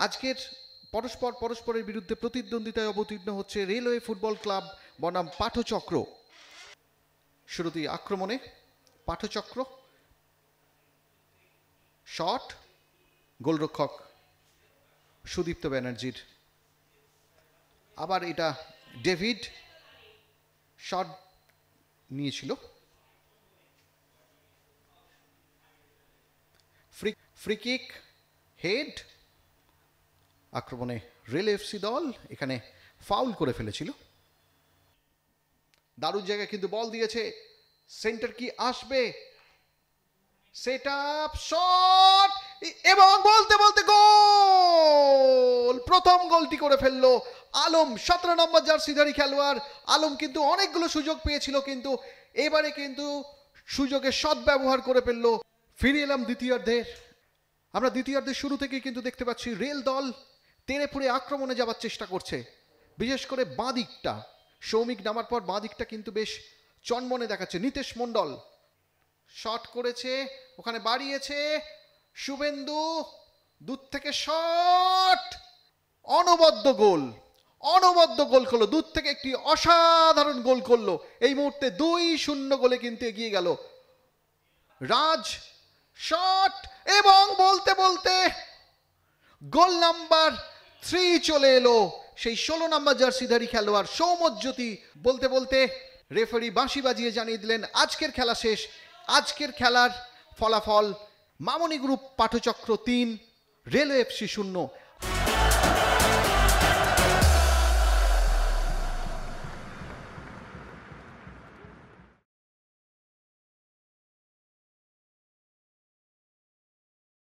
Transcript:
আজকের পরস্পরের বিরুদ্ধে প্রতিদ্বন্দ্বিতায় অবতীর্ণ হচ্ছে রেলওয়ে ফুটবল ক্লাব বনাম পাঠচক্র। শুরুতেই আক্রমণে পাঠচক্র, শট, গোলরক্ষক সুদীপ্ত ব্যানার্জির। আবার এটা ডেভিড শট নিয়েছিল। Free kick, head. আক্রমণে রেল এফসি দল এখানে ফাউল করে ফেলেছিল। দারুণ জায়গায় কিন্তু বল দিয়েছে, সেন্টার কি আসবে, সেট আপ, শট, এবং বলতে বলতে গোল! প্রথম গোলটি করে ফেললো আলম, 17 নম্বর জার্সিধারী খেলোয়াড় আলম। কিন্তু অনেকগুলো সুযোগ পেয়েছিল, কিন্তু এবারে কিন্তু সুযোগের সদ্ব্যবহার করে ফেললো। ফিরে এলাম দ্বিতীয়ার্ধে। আমরা দ্বিতীয়ার্ধের শুরু থেকে কিন্তু দেখতে পাচ্ছি রেল দল তেড়ে ফুড়ে আক্রমণে যাওয়ার চেষ্টা করছে, বিশেষ করে বাঁ দিকটা। সৌমিক নামার পর বাঁ দিকটা কিন্তু বেশ চনমনে দেখাচ্ছে। নিতেশ মণ্ডল শট করেছে, ওখানে বাড়িয়েছে শুভেন্দু, দূর থেকে শট, অনবদ্য গোল, অনবদ্য গোল করলো দূর থেকে, একটি অসাধারণ গোল করলো। এই মুহূর্তে 2-0 গোলে কিন্তু এগিয়ে গেল রাজ। শট, এবং বলতে বলতে গোল নাম্বার 3 চলে এলো সেই 16 নম্বর জার্সিধারী খেলোয়াড় সৌম্যজ্যোতি। বলতে বলতে রেফারি বাঁশি বাজিয়ে জানিয়ে দিলেন আজকের খেলা শেষ। আজকের খেলার ফলাফল মামনি গ্রুপ পাঠচক্র 3, রেলওয়ে এফসি 0।